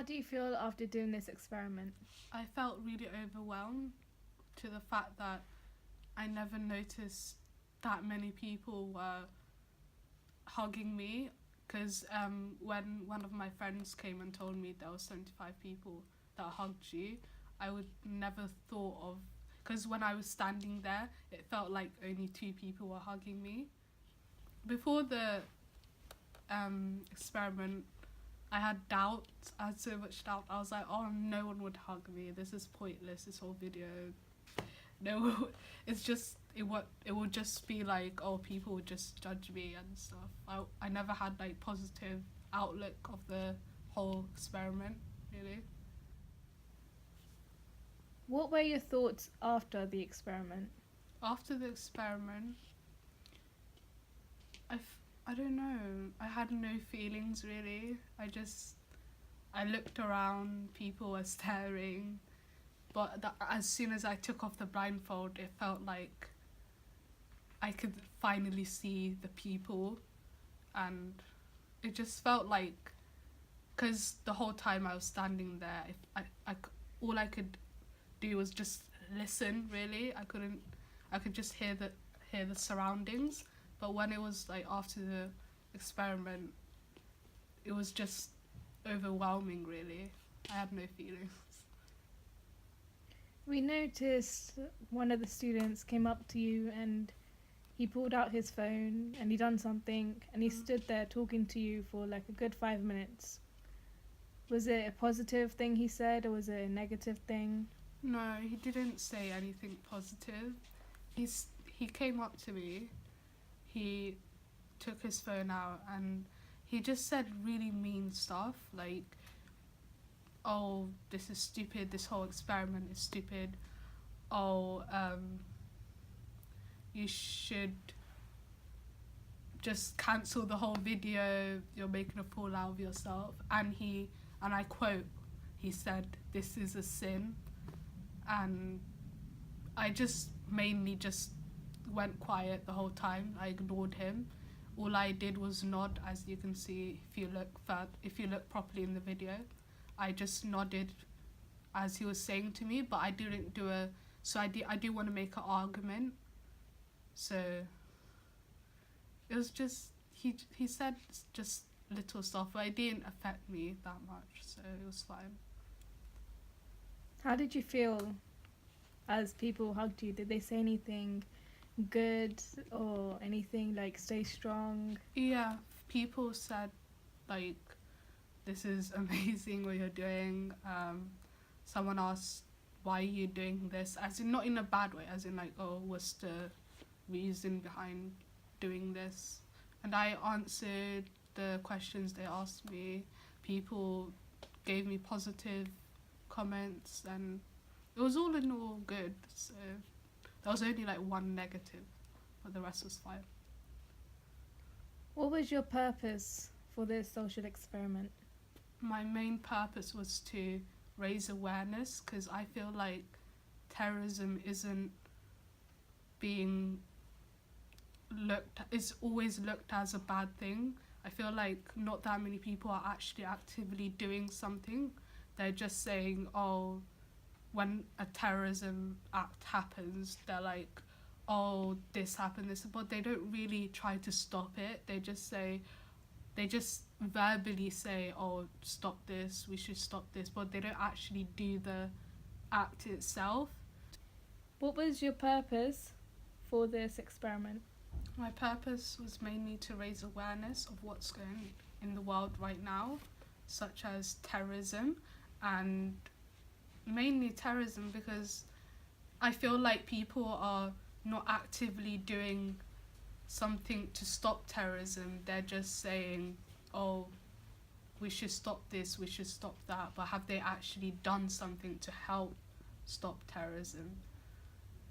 How do you feel after doing this experiment? I felt really overwhelmed to the fact that I never noticed that many people were hugging me, because when one of my friends came and told me there were 75 people that hugged you, I would never thought of, because when I was standing there, it felt like only 2 people were hugging me. Before the experiment, I had doubt. I had so much doubt. I was like, oh, no one would hug me. This is pointless, this whole video. No, it's just, it would just be like, oh, people would just judge me and stuff. I never had like positive outlook of the whole experiment, really. What were your thoughts after the experiment? After the experiment, I don't know. I had no feelings really. I looked around, people were staring, but as soon as I took off the blindfold, it felt like I could finally see the people, and it just felt like, because the whole time I was standing there, all I could do was just listen. Really, I could just hear the surroundings. But when it was like after the experiment, it was just overwhelming. Really, I had no feelings. We noticed one of the students came up to you and he pulled out his phone and he done something and he stood there talking to you for like a good 5 minutes. Was it a positive thing he said, or was it a negative thing? No, he didn't say anything positive. He came up to me, he took his phone out, and he just said really mean stuff, like, oh, this is stupid, this whole experiment is stupid, oh, you should just cancel the whole video, you're making a fool out of yourself. And I quote, he said, this is a sin. And I just mainly just went quiet the whole time. I ignored him. All I did was nod, as you can see if you look properly in the video. I just nodded as he was saying to me, but I didn't do I do want to make an argument. So it was just, he said just little stuff, but it didn't affect me that much, so it was fine. How did you feel as people hugged you? Did they say anything good or anything like stay strong? Yeah, people said like, this is amazing what you're doing. Someone asked, why are you doing this? As in, not in a bad way, as in like, oh, what's the reason behind doing this? And I answered the questions they asked me. People gave me positive comments, and it was all in all good. So there was only like one negative, but the rest was fine. What was your purpose for this social experiment? My main purpose was to raise awareness, because I feel like terrorism isn't being is always looked as a bad thing. I feel like not that many people are actually actively doing something. They're just saying, oh, when a terrorism act happens, they're like, oh, this happened, but they don't really try to stop it. They just verbally say, oh, stop this, we should stop this, but they don't actually do the act itself. What was your purpose for this experiment? My purpose was mainly to raise awareness of what's going in the world right now, such as terrorism, and mainly terrorism because I feel like people are not actively doing something to stop terrorism. They're just saying, oh, we should stop this, we should stop that, but have they actually done something to help stop terrorism?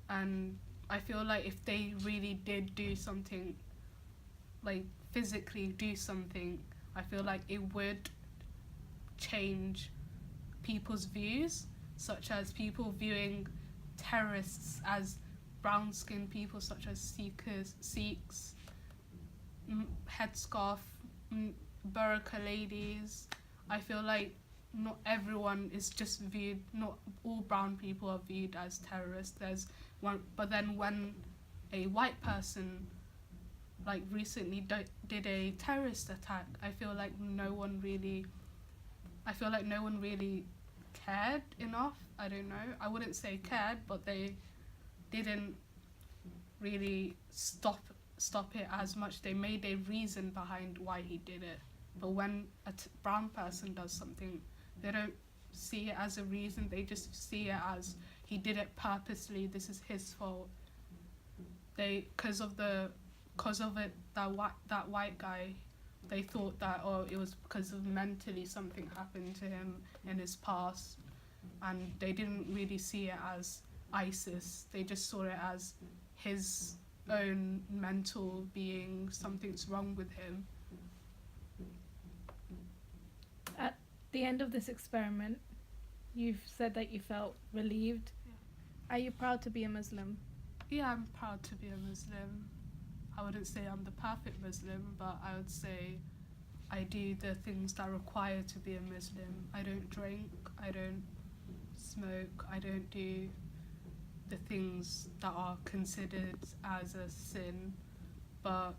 And I feel like if they really did do something, like physically do something, I feel like it would change people's views, such as people viewing terrorists as brown-skinned people, such as Sikhs, headscarf, burqa ladies. I feel like not everyone is just viewed, not all brown people are viewed as terrorists. There's one, but then when a white person like recently did a terrorist attack, I feel like no one really cared enough. I don't know. I wouldn't say cared, but they didn't really stop it as much. They made a reason behind why he did it. But when a brown person does something, they don't see it as a reason. They just see it as he did it purposely. This is his fault. Because of it, that white guy, they thought that it was because of mentally something happened to him in his past, and they didn't really see it as ISIS. They just saw it as his own mental being. Something's wrong with him. At the end of this experiment, you've said that you felt relieved. Yeah. Are you proud to be a Muslim? Yeah, I'm proud to be a Muslim. I wouldn't say I'm the perfect Muslim, but I would say I do the things that are required to be a Muslim. I don't drink, I don't smoke, I don't do the things that are considered as a sin, but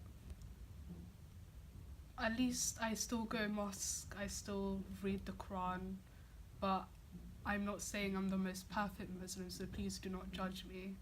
at least I still go mosque, I still read the Quran, but I'm not saying I'm the most perfect Muslim, so please do not judge me.